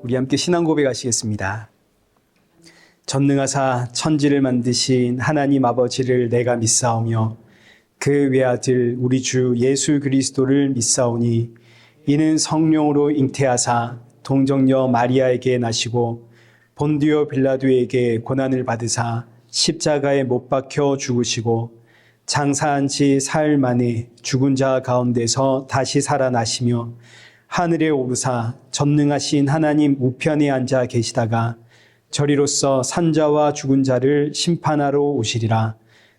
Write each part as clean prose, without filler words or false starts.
우리 함께 신앙 고백하시겠습니다. 전능하사 천지를 만드신 하나님 아버지를 내가 믿사오며 그 외아들 우리 주 예수 그리스도를 믿사오니 이는 성령으로 잉태하사 동정녀 마리아에게 나시고 본디오 빌라도에게 고난을 받으사 십자가에 못 박혀 죽으시고 장사한 지 사흘 만에 죽은 자 가운데서 다시 살아나시며 하늘에 오르사 전능하신 하나님 우편에 앉아 계시다가 저리로서 산자와 죽은 자를 심판하러 오시리라.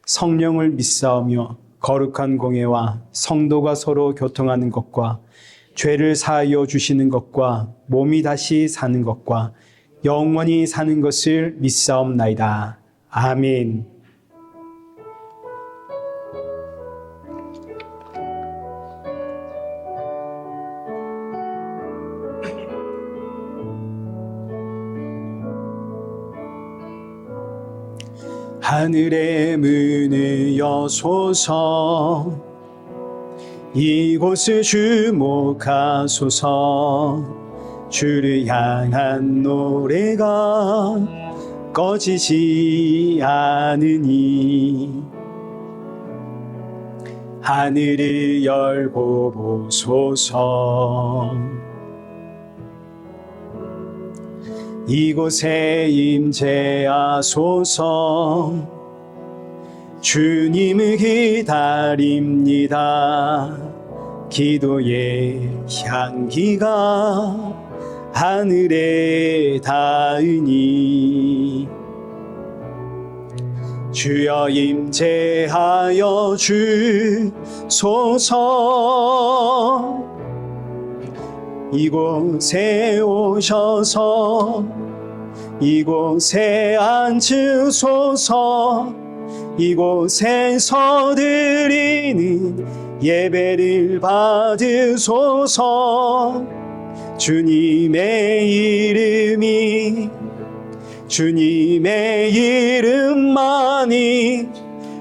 성령을 믿사오며 거룩한 공회와 성도가 서로 교통하는 것과 죄를 사하여 주시는 것과 몸이 다시 사는 것과 영원히 사는 것을 믿사옵나이다. 아멘. 하늘의 문을 여소서 이곳을 주목하소서 주를 향한 노래가 꺼지지 않으니 하늘을 열고 보소서 이곳에 임재하소서 주님을 기다립니다. 기도의 향기가 하늘에 닿으니 주여 임재하여 주소서 이곳에 오셔서 이곳에 앉으소서 이곳에서 드리는 예배를 받으소서 주님의 이름만이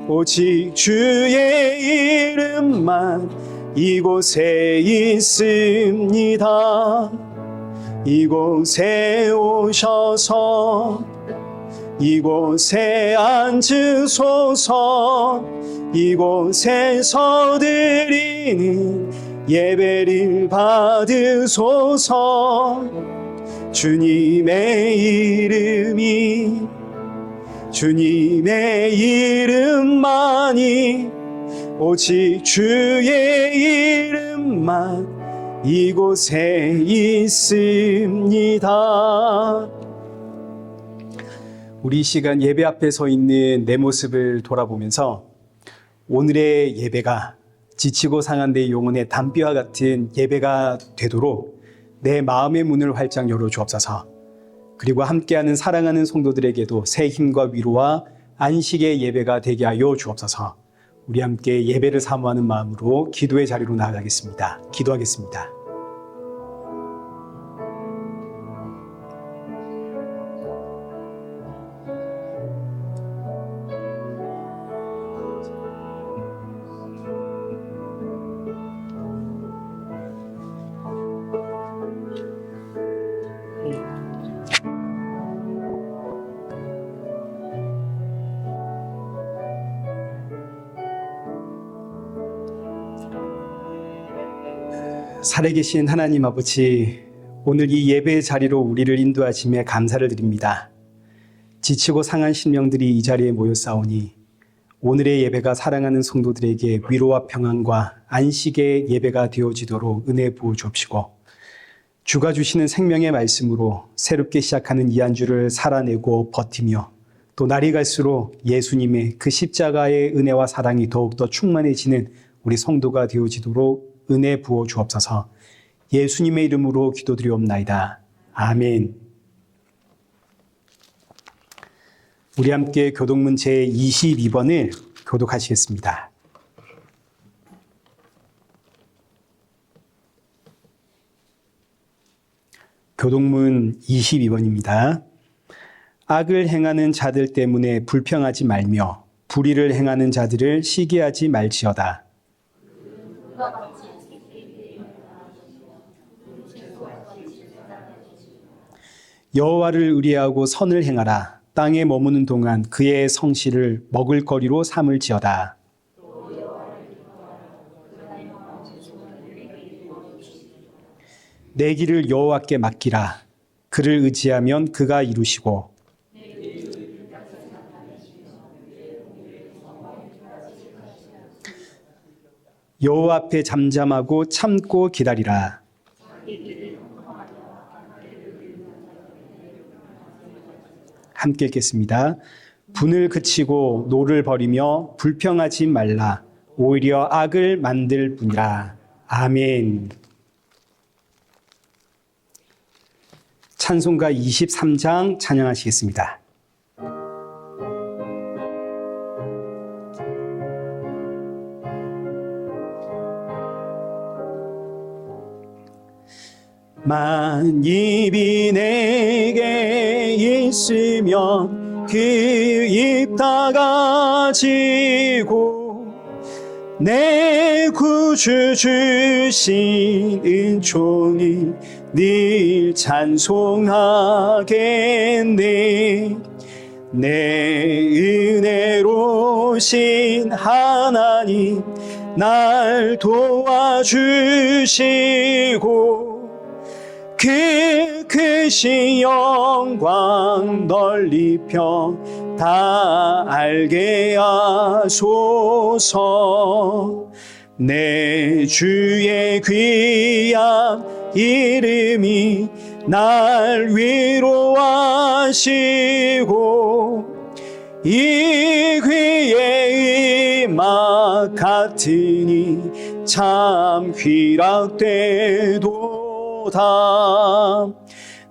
오직 주의 이름만 이곳에 있습니다. 이곳에 오셔서 이곳에 앉으소서 이곳에서 드리는 예배를 받으소서 주님의 이름만이 오직 주의 이름만 이곳에 있습니다. 우리 이 시간 예배 앞에 서 있는 내 모습을 돌아보면서 오늘의 예배가 지치고 상한 내 영혼의 담비와 같은 예배가 되도록 내 마음의 문을 활짝 열어 주옵소서. 그리고 함께하는 사랑하는 성도들에게도 새 힘과 위로와 안식의 예배가 되게 하여 주옵소서. 우리 함께 예배를 사모하는 마음으로 기도의 자리로 나아가겠습니다. 기도하겠습니다. 살아계신 하나님 아버지, 오늘 이 예배의 자리로 우리를 인도하심에 감사를 드립니다. 지치고 상한 심령들이 이 자리에 모였사오니 오늘의 예배가 사랑하는 성도들에게 위로와 평안과 안식의 예배가 되어지도록 은혜 부어 주옵시고 주가 주시는 생명의 말씀으로 새롭게 시작하는 이 한 주를 살아내고 버티며 또 날이 갈수록 예수님의 그 십자가의 은혜와 사랑이 더욱더 충만해지는 우리 성도가 되어지도록 은혜 부어 주옵소서. 예수님의 이름으로 기도드리옵나이다. 아멘. 우리 함께 교독문 제22번을 교독하시겠습니다. 교독문 22번입니다. 악을 행하는 자들 때문에 불평하지 말며 불의를 행하는 자들을 시기하지 말지어다. 여호와를 의뢰하고 선을 행하라. 땅에 머무는 동안 그의 성실을 먹을거리로 삼을지어다. 내 길을 여호와께 맡기라. 그를 의지하면 그가 이루시고 여호와 앞에 잠잠하고 참고 기다리라. 함께 읽겠습니다. 분을 그치고 노를 버리며 불평하지 말라. 오히려 악을 만들 뿐이라. 아멘. 찬송가 23장 찬양하시겠습니다. 만입이 내게 있으면 그 입 다 가지고 내 구주 주신 은총이 늘 찬송하겠네. 내 은혜로신 하나님 날 도와주시고 그 크신 영광 널리 펴 다 알게 하소서. 내 주의 귀한 이름이 날 위로하시고 이 귀의 음악 같으니 참 희락되도다.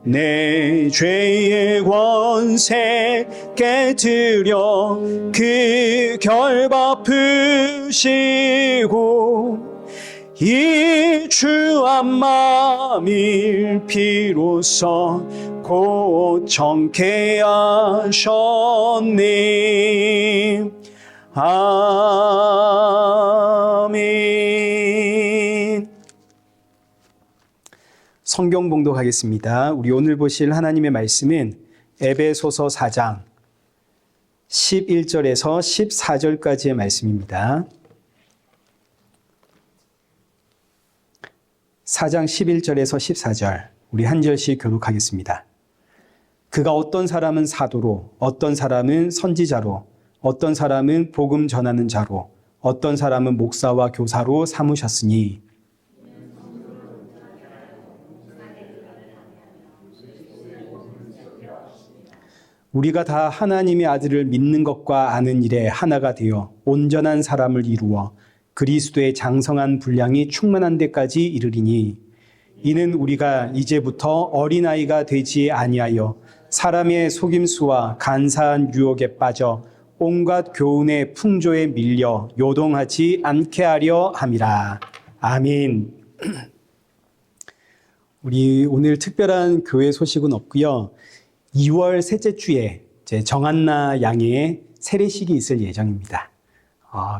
내 죄의 권세 깨뜨려 그 결 푸시고 이 주한 마음을 비로소 곧 정케 하셨네. 아멘. 성경 봉독하겠습니다. 우리 오늘 보실 하나님의 말씀은 에베소서 4장 11절에서 14절까지의 말씀입니다. 4장 11절에서 14절 우리 한 절씩 교독하겠습니다. 그가 어떤 사람은 사도로, 어떤 사람은 선지자로, 어떤 사람은 복음 전하는 자로, 어떤 사람은 목사와 교사로 삼으셨으니 우리가 다 하나님의 아들을 믿는 것과 아는 일에 하나가 되어 온전한 사람을 이루어 그리스도의 장성한 분량이 충만한 데까지 이르리니 이는 우리가 이제부터 어린아이가 되지 아니하여 사람의 속임수와 간사한 유혹에 빠져 온갖 교훈의 풍조에 밀려 요동하지 않게 하려 함이라. 아멘. 우리 오늘 특별한 교회 소식은 없고요. 2월 셋째 주에 이제 정한나 양의 세례식이 있을 예정입니다.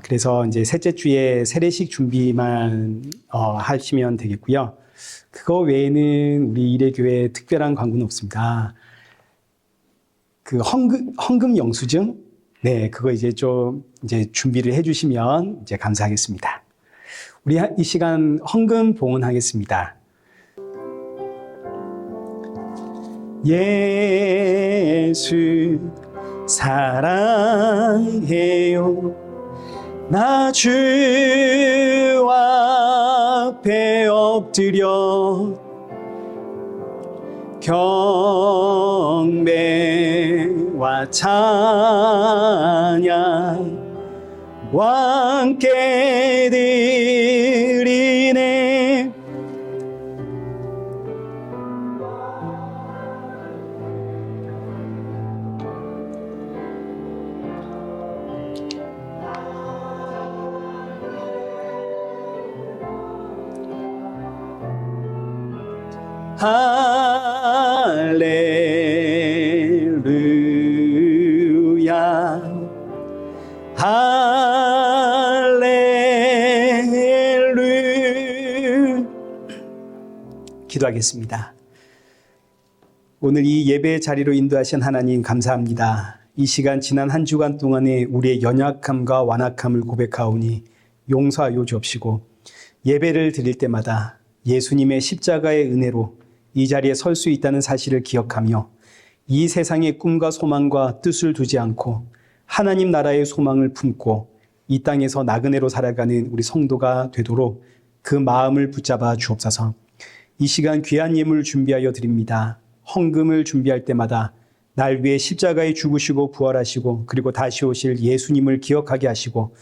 그래서 이제 셋째 주에 세례식 준비만 하시면 되겠고요. 그거 외에는 우리 일회교회 특별한 광고는 없습니다. 그 헌금 영수증, 네, 그거 이제 좀 이제 준비를 해주시면 이제 감사하겠습니다. 우리 이 시간 헌금 봉헌하겠습니다. 예수 사랑해요. 나 주 앞에 엎드려 경배와 찬양과 함께 드리네. 할렐루야 할렐루야. 기도하겠습니다. 오늘 이 예배 자리로 인도하신 하나님 감사합니다. 이 시간 지난 한 주간 동안에 우리의 연약함과 완악함을 고백하오니 용서하여 주옵시고 예배를 드릴 때마다 예수님의 십자가의 은혜로 이 자리에 설 수 있다는 사실을 기억하며 이 세상의 꿈과 소망과 뜻을 두지 않고 하나님 나라의 소망을 품고 이 땅에서 나그네로 살아가는 우리 성도가 되도록 그 마음을 붙잡아 주옵소서. 이 시간 귀한 예물을 준비하여 드립니다. 헌금을 준비할 때마다 날 위해 십자가에 죽으시고 부활하시고 그리고 다시 오실 예수님을 기억하게 하시고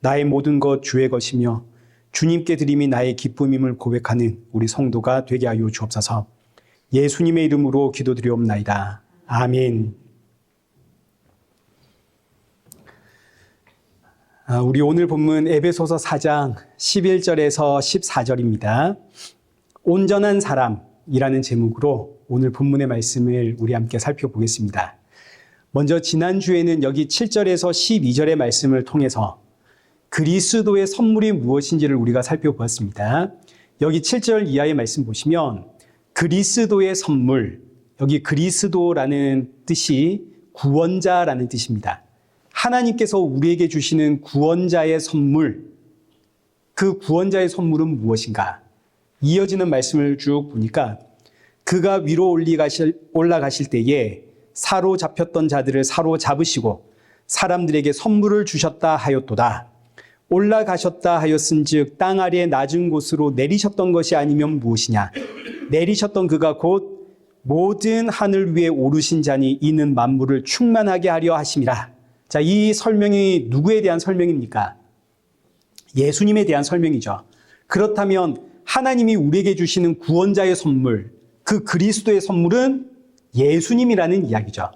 나의 모든 것 주의 것이며 주님께 드림이 나의 기쁨임을 고백하는 우리 성도가 되게 하여 주옵소서. 예수님의 이름으로 기도드리옵나이다. 아멘. 우리 오늘 본문 에베소서 4장 11절에서 14절입니다. 온전한 사람이라는 제목으로 오늘 본문의 말씀을 우리 함께 살펴보겠습니다. 먼저 지난주에는 여기 7절에서 12절의 말씀을 통해서 그리스도의 선물이 무엇인지를 우리가 살펴보았습니다. 여기 7절 이하의 말씀 보시면 그리스도의 선물, 여기 그리스도라는 뜻이 구원자라는 뜻입니다. 하나님께서 우리에게 주시는 구원자의 선물, 그 구원자의 선물은 무엇인가? 이어지는 말씀을 쭉 보니까 그가 위로 올라가실 때에 사로잡혔던 자들을 사로잡으시고 사람들에게 선물을 주셨다 하였도다. 올라가셨다 하였은즉 땅 아래 낮은 곳으로 내리셨던 것이 아니면 무엇이냐? 내리셨던 그가 곧 모든 하늘 위에 오르신 자니 이는 만물을 충만하게 하려 하심이라. 자, 이 설명이 누구에 대한 설명입니까? 예수님에 대한 설명이죠. 그렇다면 하나님이 우리에게 주시는 구원자의 선물, 그 그리스도의 선물은 예수님이라는 이야기죠.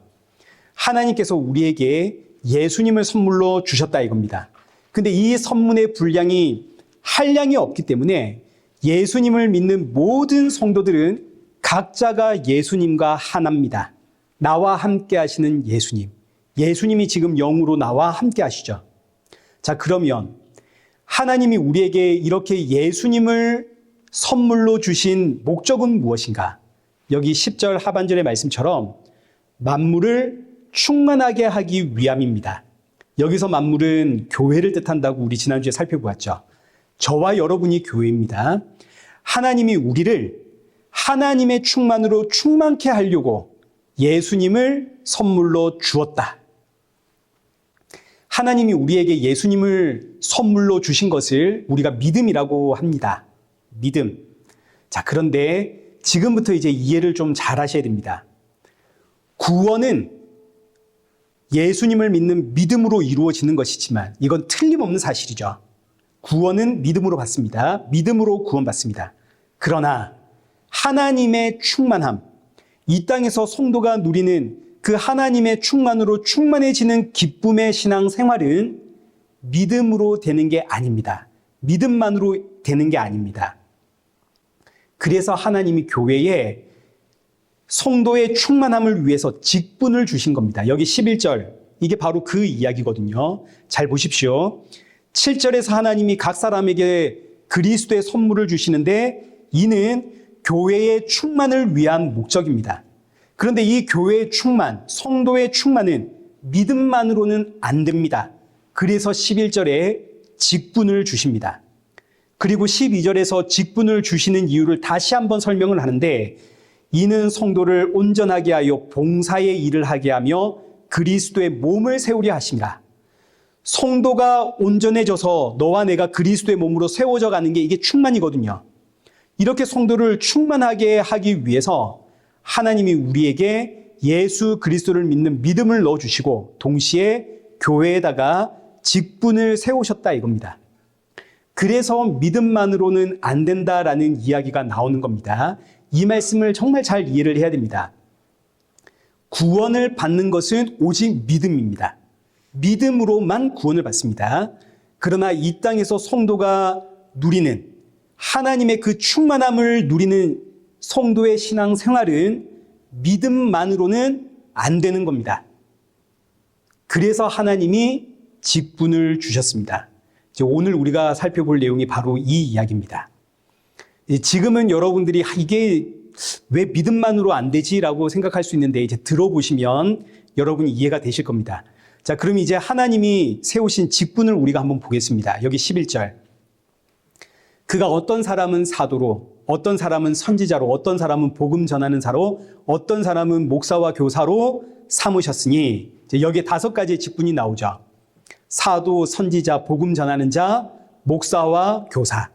하나님께서 우리에게 예수님을 선물로 주셨다 이겁니다. 근데 이 선물의 분량이 한량이 없기 때문에 예수님을 믿는 모든 성도들은 각자가 예수님과 하나입니다. 나와 함께 하시는 예수님. 예수님이 지금 영으로 나와 함께 하시죠. 자, 그러면 하나님이 우리에게 이렇게 예수님을 선물로 주신 목적은 무엇인가? 여기 10절 하반절의 말씀처럼 만물을 충만하게 하기 위함입니다. 여기서 만물은 교회를 뜻한다고 우리 지난주에 살펴보았죠. 저와 여러분이 교회입니다. 하나님이 우리를 하나님의 충만으로 충만케 하려고 예수님을 선물로 주었다. 하나님이 우리에게 예수님을 선물로 주신 것을 우리가 믿음이라고 합니다. 믿음. 자, 그런데 지금부터 이제 이해를 좀 잘 하셔야 됩니다. 구원은 예수님을 믿는 믿음으로 이루어지는 것이지만 이건 틀림없는 사실이죠. 구원은 믿음으로 받습니다. 믿음으로 구원받습니다. 그러나 하나님의 충만함, 이 땅에서 성도가 누리는 그 하나님의 충만으로 충만해지는 기쁨의 신앙 생활은 믿음으로 되는 게 아닙니다. 믿음만으로 되는 게 아닙니다. 그래서 하나님이 교회에 성도의 충만함을 위해서 직분을 주신 겁니다. 여기 11절, 이게 바로 그 이야기거든요. 잘 보십시오. 7절에서 하나님이 각 사람에게 그리스도의 선물을 주시는데 이는 교회의 충만을 위한 목적입니다. 그런데 이 교회의 충만, 성도의 충만은 믿음만으로는 안 됩니다. 그래서 11절에 직분을 주십니다. 그리고 12절에서 직분을 주시는 이유를 다시 한번 설명을 하는데 이는 성도를 온전하게 하여 봉사의 일을 하게 하며 그리스도의 몸을 세우려 하심이라. 성도가 온전해져서 너와 내가 그리스도의 몸으로 세워져 가는 게 이게 충만이거든요. 이렇게 성도를 충만하게 하기 위해서 하나님이 우리에게 예수 그리스도를 믿는 믿음을 넣어주시고 동시에 교회에다가 직분을 세우셨다 이겁니다. 그래서 믿음만으로는 안 된다라는 이야기가 나오는 겁니다. 이 말씀을 정말 잘 이해를 해야 됩니다. 구원을 받는 것은 오직 믿음입니다. 믿음으로만 구원을 받습니다. 그러나 이 땅에서 성도가 누리는 하나님의 그 충만함을 누리는 성도의 신앙 생활은 믿음만으로는 안 되는 겁니다. 그래서 하나님이 직분을 주셨습니다. 오늘 우리가 살펴볼 내용이 바로 이 이야기입니다. 지금은 여러분들이 이게 왜 믿음만으로 안 되지라고 생각할 수 있는데 이제 들어보시면 여러분이 이해가 되실 겁니다. 자, 그럼 이제 하나님이 세우신 직분을 우리가 한번 보겠습니다. 여기 11절. 그가 어떤 사람은 사도로, 어떤 사람은 선지자로, 어떤 사람은 복음 전하는 자로, 어떤 사람은 목사와 교사로 삼으셨으니, 이제 여기에 5가지의 직분이 나오죠. 사도, 선지자, 복음 전하는 자, 목사와 교사.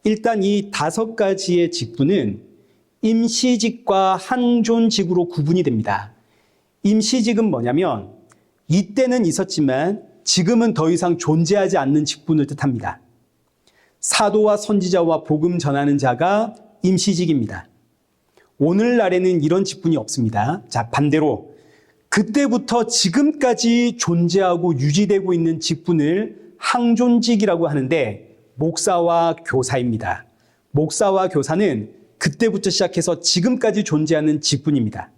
일단 이 5가지의 직분은 임시직과 항존직으로 구분이 됩니다. 임시직은 뭐냐면 이때는 있었지만 지금은 더 이상 존재하지 않는 직분을 뜻합니다. 사도와 선지자와 복음 전하는 자가 임시직입니다. 오늘날에는 이런 직분이 없습니다. 자, 반대로 그때부터 지금까지 존재하고 유지되고 있는 직분을 항존직이라고 하는데 목사와 교사입니다. 목사와 교사는 그때부터 시작해서 지금까지 존재하는 직분입니다.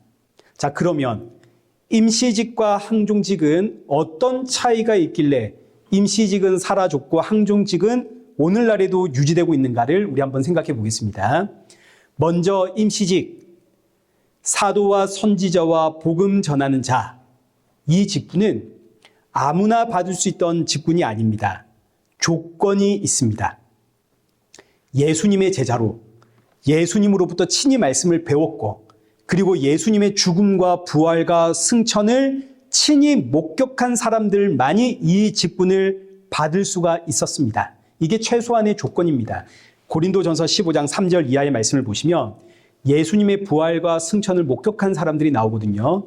자, 그러면 임시직과 항존직은 어떤 차이가 있길래 임시직은 사라졌고 항존직은 오늘날에도 유지되고 있는가를 우리 한번 생각해 보겠습니다. 먼저 임시직, 사도와 선지자와 복음 전하는 자, 이 직분은 아무나 받을 수 있던 직분이 아닙니다. 조건이 있습니다. 예수님의 제자로 예수님으로부터 친히 말씀을 배웠고 그리고 예수님의 죽음과 부활과 승천을 친히 목격한 사람들만이 이 직분을 받을 수가 있었습니다. 이게 최소한의 조건입니다. 고린도전서 15장 3절 이하의 말씀을 보시면 예수님의 부활과 승천을 목격한 사람들이 나오거든요.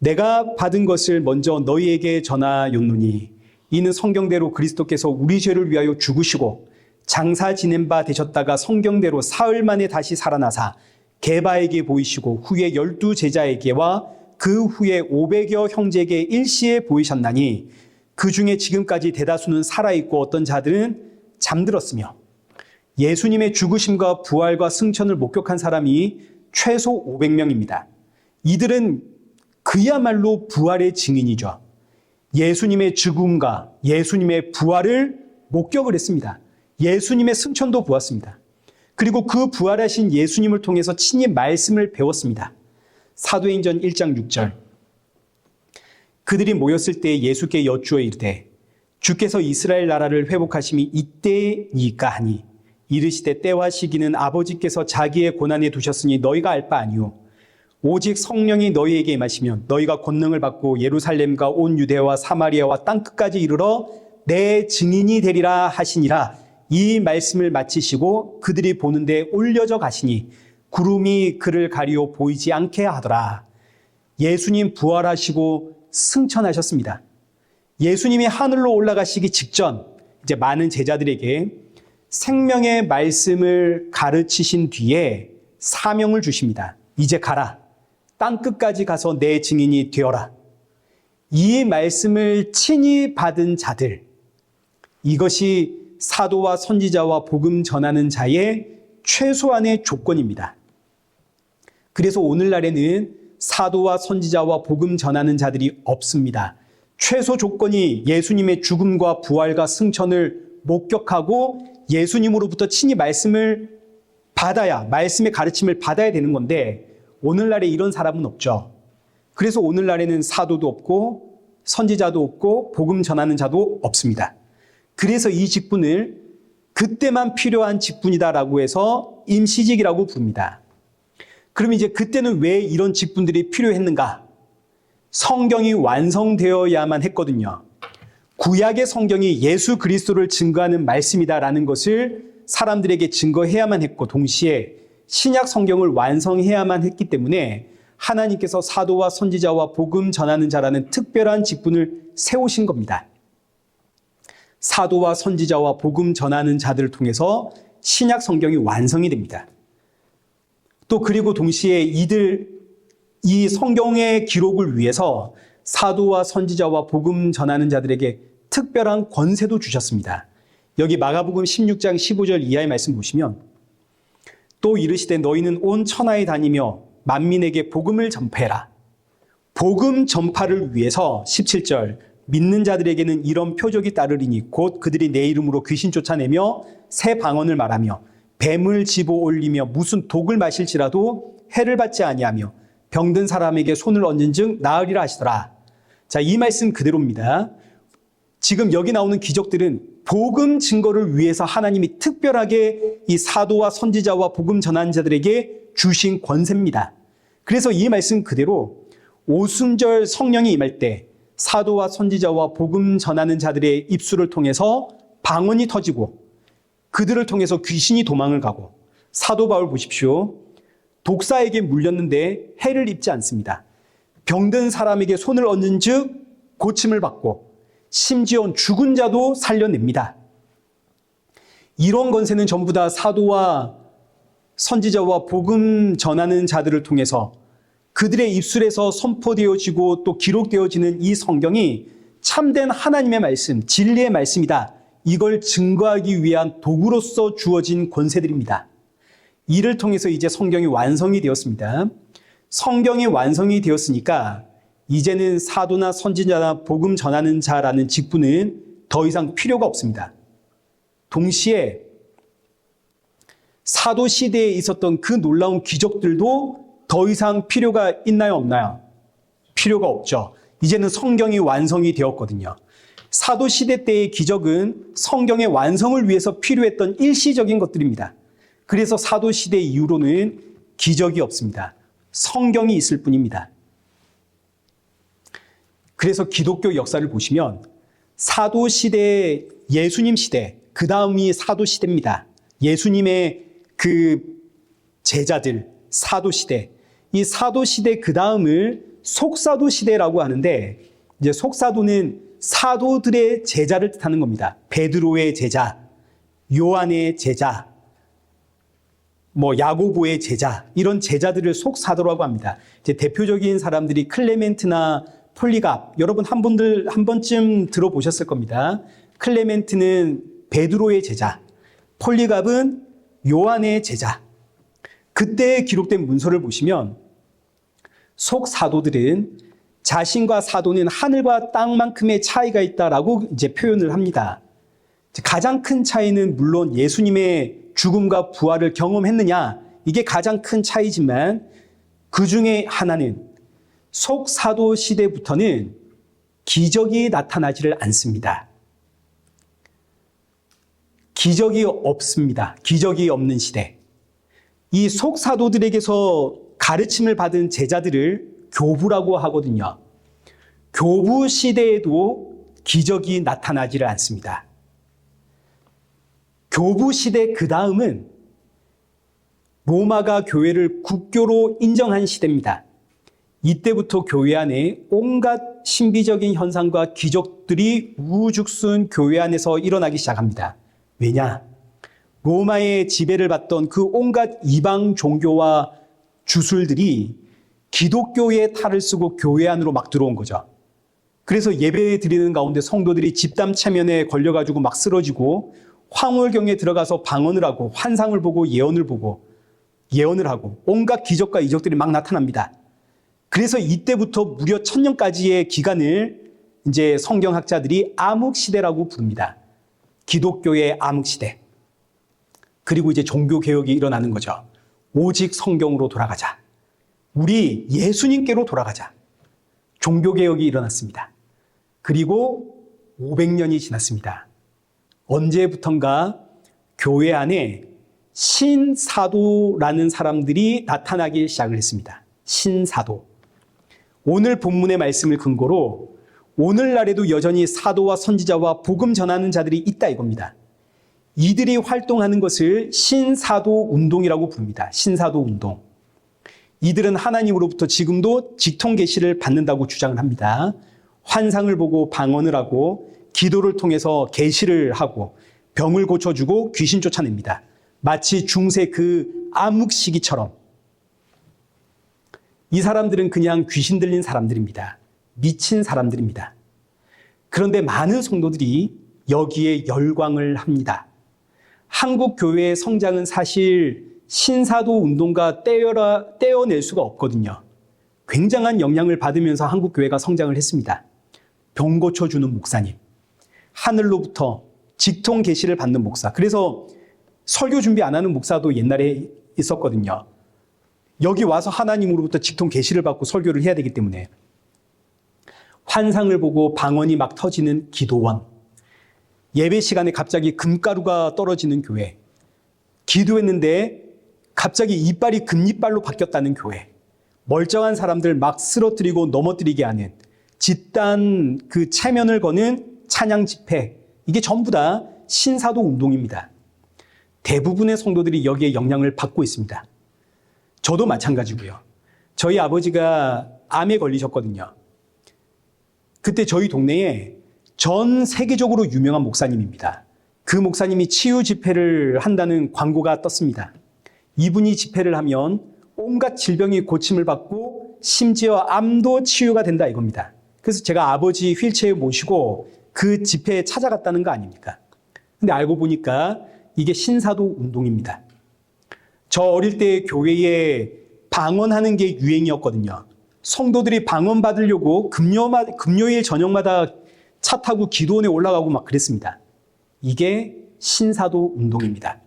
내가 받은 것을 먼저 너희에게 전하였노니 이는 성경대로 그리스도께서 우리 죄를 위하여 죽으시고 장사 지낸 바 되셨다가 성경대로 사흘 만에 다시 살아나사 게바에게 보이시고 후에 12 제자에게와 그 후에 500여 형제에게 일시에 보이셨나니 그 중에 지금까지 대다수는 살아있고 어떤 자들은 잠들었으며 예수님의 죽으심과 부활과 승천을 목격한 사람이 최소 500명입니다. 이들은 그야말로 부활의 증인이죠. 예수님의 죽음과 예수님의 부활을 목격을 했습니다. 예수님의 승천도 보았습니다. 그리고 그 부활하신 예수님을 통해서 친히 말씀을 배웠습니다. 사도행전 1장 6절. 그들이 모였을 때 예수께 여쭈어 이르되 주께서 이스라엘 나라를 회복하심이 이때이까 하니 이르시되 때와 시기는 아버지께서 자기의 고난에 두셨으니 너희가 알 바 아니오. 오직 성령이 너희에게 임하시면 너희가 권능을 받고 예루살렘과 온 유대와 사마리아와 땅끝까지 이르러 내 증인이 되리라 하시니라. 이 말씀을 마치시고 그들이 보는데 올려져 가시니 구름이 그를 가리어 보이지 않게 하더라. 예수님 부활하시고 승천하셨습니다. 예수님이 하늘로 올라가시기 직전 이제 많은 제자들에게 생명의 말씀을 가르치신 뒤에 사명을 주십니다. 이제 가라. 땅끝까지 가서 내 증인이 되어라. 이 말씀을 친히 받은 자들, 이것이 사도와 선지자와 복음 전하는 자의 최소한의 조건입니다. 그래서 오늘날에는 사도와 선지자와 복음 전하는 자들이 없습니다. 최소 조건이 예수님의 죽음과 부활과 승천을 목격하고 예수님으로부터 친히 말씀을 받아야, 말씀의 가르침을 받아야 되는 건데 오늘날에 이런 사람은 없죠. 그래서 오늘날에는 사도도 없고 선지자도 없고 복음 전하는 자도 없습니다. 그래서 이 직분을 그때만 필요한 직분이다라고 해서 임시직이라고 부릅니다. 그럼 이제 그때는 왜 이런 직분들이 필요했는가? 성경이 완성되어야만 했거든요. 구약의 성경이 예수 그리스도를 증거하는 말씀이다라는 것을 사람들에게 증거해야만 했고 동시에 신약 성경을 완성해야만 했기 때문에 하나님께서 사도와 선지자와 복음 전하는 자라는 특별한 직분을 세우신 겁니다. 사도와 선지자와 복음 전하는 자들을 통해서 신약 성경이 완성이 됩니다. 또 그리고 동시에 이 성경의 기록을 위해서 사도와 선지자와 복음 전하는 자들에게 특별한 권세도 주셨습니다. 여기 마가복음 16장 15절 이하의 말씀 보시면 또 이르시되 너희는 온 천하에 다니며 만민에게 복음을 전파해라. 복음 전파를 위해서 17절 믿는 자들에게는 이런 표적이 따르리니 곧 그들이 내 이름으로 귀신 쫓아내며 새 방언을 말하며 뱀을 집어 올리며 무슨 독을 마실지라도 해를 받지 아니하며 병든 사람에게 손을 얹은즉 나으리라 하시더라. 자, 이 말씀 그대로입니다. 지금 여기 나오는 기적들은 복음 증거를 위해서 하나님이 특별하게 이 사도와 선지자와 복음 전하는 자들에게 주신 권세입니다. 그래서 이 말씀 그대로 오순절 성령이 임할 때 사도와 선지자와 복음 전하는 자들의 입술을 통해서 방언이 터지고 그들을 통해서 귀신이 도망을 가고, 사도 바울 보십시오. 독사에게 물렸는데 해를 입지 않습니다. 병든 사람에게 손을 얹은 즉 고침을 받고 심지어 죽은 자도 살려냅니다. 이런 권세는 전부 다 사도와 선지자와 복음 전하는 자들을 통해서 그들의 입술에서 선포되어지고 또 기록되어지는 이 성경이 참된 하나님의 말씀, 진리의 말씀이다. 이걸 증거하기 위한 도구로서 주어진 권세들입니다. 이를 통해서 이제 성경이 완성이 되었습니다. 성경이 완성이 되었으니까 이제는 사도나 선지자나 복음 전하는 자라는 직분은 더 이상 필요가 없습니다. 동시에 사도 시대에 있었던 그 놀라운 기적들도 더 이상 필요가 있나요, 없나요? 필요가 없죠. 이제는 성경이 완성이 되었거든요. 사도 시대 때의 기적은 성경의 완성을 위해서 필요했던 일시적인 것들입니다. 그래서 사도 시대 이후로는 기적이 없습니다. 성경이 있을 뿐입니다. 그래서 기독교 역사를 보시면 사도 시대, 예수님 시대, 그 다음이 사도 시대입니다. 예수님의 그 제자들, 사도 시대. 이 사도 시대 그 다음을 속사도 시대라고 하는데, 이제 속사도는 사도들의 제자를 뜻하는 겁니다. 베드로의 제자, 요한의 제자, 야고보의 제자, 이런 제자들을 속사도라고 합니다. 이제 대표적인 사람들이 클레멘트나 폴리갑, 여러분 한 번쯤 들어보셨을 겁니다. 클레멘트는 베드로의 제자, 폴리갑은 요한의 제자. 그때 기록된 문서를 보시면 속사도들은 자신과 사도는 하늘과 땅만큼의 차이가 있다라고 이제 표현을 합니다. 가장 큰 차이는 물론 예수님의 죽음과 부활을 경험했느냐, 이게 가장 큰 차이지만 그 중에 하나는 속사도 시대부터는 기적이 나타나지를 않습니다. 기적이 없습니다. 기적이 없는 시대. 이 속사도들에게서 가르침을 받은 제자들을 교부라고 하거든요. 교부 시대에도 기적이 나타나지를 않습니다. 교부 시대 그 다음은 로마가 교회를 국교로 인정한 시대입니다. 이때부터 교회 안에 온갖 신비적인 현상과 기적들이 우후죽순 교회 안에서 일어나기 시작합니다. 왜냐? 로마의 지배를 받던 그 온갖 이방 종교와 주술들이 기독교의 탈을 쓰고 교회 안으로 막 들어온 거죠. 그래서 예배 드리는 가운데 성도들이 집단 체면에 걸려가지고 막 쓰러지고 황홀경에 들어가서 방언을 하고 환상을 보고 예언을 하고 온갖 기적과 이적들이 막 나타납니다. 그래서 이때부터 무려 1000년까지의 기간을 이제 성경학자들이 암흑시대라고 부릅니다. 기독교의 암흑시대. 그리고 이제 종교개혁이 일어나는 거죠. 오직 성경으로 돌아가자. 우리 예수님께로 돌아가자. 종교개혁이 일어났습니다. 그리고 500년이 지났습니다. 언제부턴가 교회 안에 신사도라는 사람들이 나타나기 시작을 했습니다. 신사도. 오늘 본문의 말씀을 근거로 오늘날에도 여전히 사도와 선지자와 복음 전하는 자들이 있다 이겁니다. 이들이 활동하는 것을 신사도 운동이라고 부릅니다. 신사도 운동. 이들은 하나님으로부터 지금도 직통 계시를 받는다고 주장을 합니다. 환상을 보고 방언을 하고 기도를 통해서 계시를 하고 병을 고쳐주고 귀신 쫓아냅니다. 마치 중세 그 암흑 시기처럼. 이 사람들은 그냥 귀신 들린 사람들입니다. 미친 사람들입니다. 그런데 많은 성도들이 여기에 열광을 합니다. 한국 교회의 성장은 사실 신사도 운동과 떼어낼 수가 없거든요. 굉장한 영향을 받으면서 한국 교회가 성장을 했습니다. 병 고쳐주는 목사님, 하늘로부터 직통 계시를 받는 목사. 그래서 설교 준비 안 하는 목사도 옛날에 있었거든요. 여기 와서 하나님으로부터 직통 계시를 받고 설교를 해야 되기 때문에. 환상을 보고 방언이 막 터지는 기도원. 예배 시간에 갑자기 금가루가 떨어지는 교회. 기도했는데 갑자기 이빨이 금이빨로 바뀌었다는 교회. 멀쩡한 사람들 막 쓰러뜨리고 넘어뜨리게 하는 집단 그 체면을 거는 찬양 집회. 이게 전부 다 신사도 운동입니다. 대부분의 성도들이 여기에 영향을 받고 있습니다. 저도 마찬가지고요. 저희 아버지가 암에 걸리셨거든요. 그때 저희 동네에 전 세계적으로 유명한 목사님입니다. 그 목사님이 치유 집회를 한다는 광고가 떴습니다. 이분이 집회를 하면 온갖 질병이 고침을 받고 심지어 암도 치유가 된다 이겁니다. 그래서 제가 아버지 휠체어에 모시고 그 집회에 찾아갔다는 거 아닙니까? 근데 알고 보니까 이게 신사도 운동입니다. 저 어릴 때 교회에 방언하는 게 유행이었거든요. 성도들이 방언 받으려고 금요일 저녁마다 차 타고 기도원에 올라가고 막 그랬습니다. 이게 신사도 운동입니다.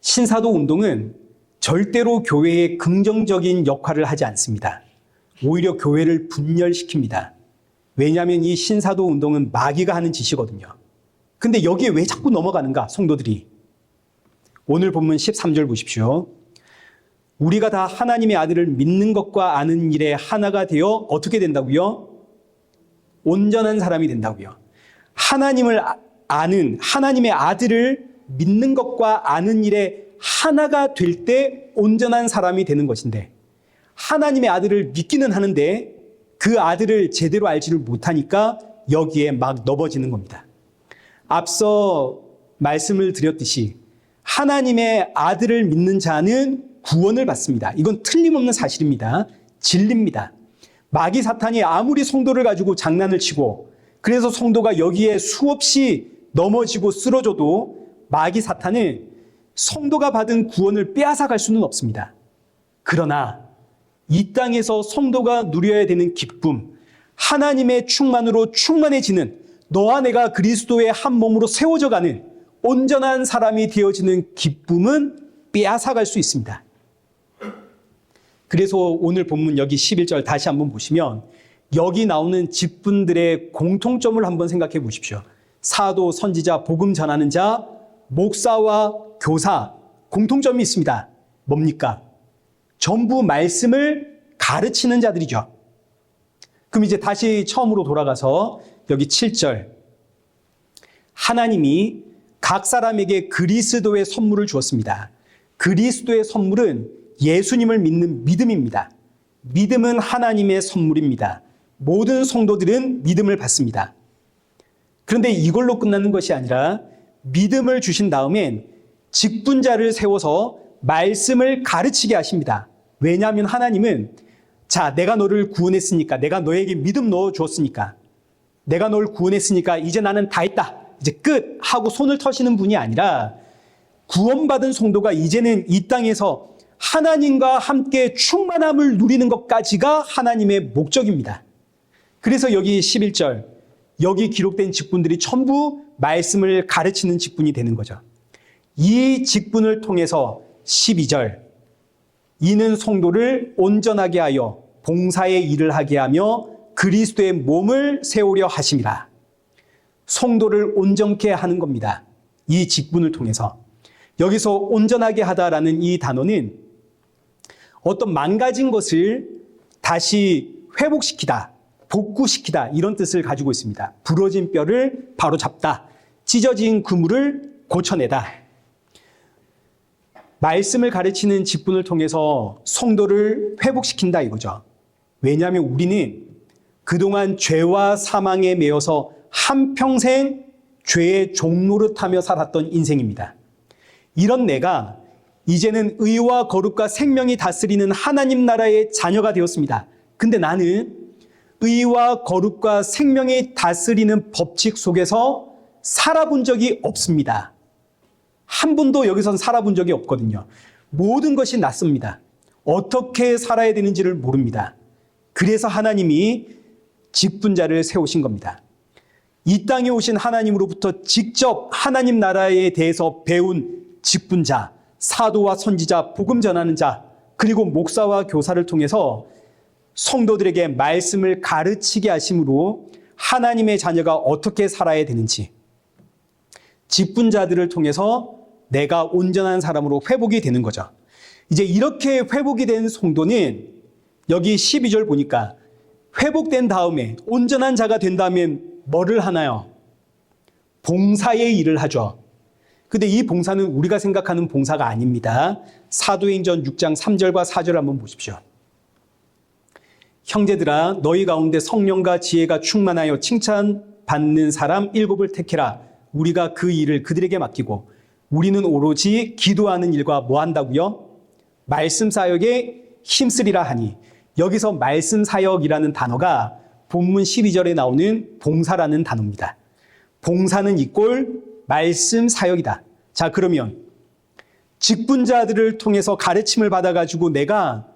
신사도 운동은 절대로 교회에 긍정적인 역할을 하지 않습니다. 오히려 교회를 분열시킵니다. 왜냐하면 이 신사도 운동은 마귀가 하는 짓이거든요. 근데 여기에 왜 자꾸 넘어가는가, 성도들이? 오늘 본문 13절 보십시오. 우리가 다 하나님의 아들을 믿는 것과 아는 일에 하나가 되어 어떻게 된다고요? 온전한 사람이 된다고요. 하나님을 아는, 하나님의 아들을 믿는 것과 아는 일에 하나가 될 때 온전한 사람이 되는 것인데, 하나님의 아들을 믿기는 하는데 그 아들을 제대로 알지를 못하니까 여기에 막 넘어지는 겁니다. 앞서 말씀을 드렸듯이 하나님의 아들을 믿는 자는 구원을 받습니다. 이건 틀림없는 사실입니다. 진리입니다. 마귀 사탄이 아무리 성도를 가지고 장난을 치고 그래서 성도가 여기에 수없이 넘어지고 쓰러져도 마귀 사탄은 성도가 받은 구원을 빼앗아갈 수는 없습니다. 그러나 이 땅에서 성도가 누려야 되는 기쁨, 하나님의 충만으로 충만해지는 너와 내가 그리스도의 한 몸으로 세워져가는 온전한 사람이 되어지는 기쁨은 빼앗아갈 수 있습니다. 그래서 오늘 본문 여기 11절 다시 한번 보시면 여기 나오는 직분들의 공통점을 한번 생각해 보십시오. 사도, 선지자, 복음 전하는 자, 목사와 교사, 공통점이 있습니다. 뭡니까? 전부 말씀을 가르치는 자들이죠. 그럼 이제 다시 처음으로 돌아가서 여기 7절. 하나님이 각 사람에게 그리스도의 선물을 주었습니다. 그리스도의 선물은 예수님을 믿는 믿음입니다. 믿음은 하나님의 선물입니다. 모든 성도들은 믿음을 받습니다. 그런데 이걸로 끝나는 것이 아니라 믿음을 주신 다음엔 직분자를 세워서 말씀을 가르치게 하십니다. 왜냐하면 하나님은 자, 내가 너를 구원했으니까, 내가 너에게 믿음 넣어주었으니까, 내가 너를 구원했으니까 이제 나는 다 했다, 이제 끝 하고 손을 터시는 분이 아니라 구원받은 성도가 이제는 이 땅에서 하나님과 함께 충만함을 누리는 것까지가 하나님의 목적입니다. 그래서 여기 11절, 여기 기록된 직분들이 전부 말씀을 가르치는 직분이 되는 거죠. 이 직분을 통해서 12절, 이는 성도를 온전하게 하여 봉사의 일을 하게 하며 그리스도의 몸을 세우려 하심이라. 성도를 온전케 하는 겁니다. 이 직분을 통해서. 여기서 온전하게 하다라는 이 단어는 어떤 망가진 것을 다시 회복시키다, 복구시키다 이런 뜻을 가지고 있습니다. 부러진 뼈를 바로 잡다, 찢어진 그물을 고쳐내다. 말씀을 가르치는 직분을 통해서 성도를 회복시킨다 이거죠. 왜냐하면 우리는 그동안 죄와 사망에 매여서 한평생 죄의 종노릇하며 살았던 인생입니다. 이런 내가 이제는 의와 거룩과 생명이 다스리는 하나님 나라의 자녀가 되었습니다. 근데 나는 의와 거룩과 생명이 다스리는 법칙 속에서 살아본 적이 없습니다. 한 번도 여기선 살아본 적이 없거든요. 모든 것이 낯섭니다. 어떻게 살아야 되는지를 모릅니다. 그래서 하나님이 직분자를 세우신 겁니다. 이 땅에 오신 하나님으로부터 직접 하나님 나라에 대해서 배운 직분자, 사도와 선지자, 복음 전하는 자, 그리고 목사와 교사를 통해서 성도들에게 말씀을 가르치게 하심으로 하나님의 자녀가 어떻게 살아야 되는지, 직분자들을 통해서 내가 온전한 사람으로 회복이 되는 거죠. 이제 이렇게 회복이 된 성도는 여기 12절 보니까 회복된 다음에 온전한 자가 된다면 뭐를 하나요? 봉사의 일을 하죠. 근데 이 봉사는 우리가 생각하는 봉사가 아닙니다. 사도행전 6장 3절과 4절 한번 보십시오. 형제들아, 너희 가운데 성령과 지혜가 충만하여 칭찬받는 사람 7을 택해라. 우리가 그 일을 그들에게 맡기고 우리는 오로지 기도하는 일과 뭐 한다고요? 말씀 사역에 힘쓰리라 하니, 여기서 말씀 사역이라는 단어가 본문 12절에 나오는 봉사라는 단어입니다. 봉사는 이꼴 말씀 사역이다. 자, 그러면 직분자들을 통해서 가르침을 받아가지고 내가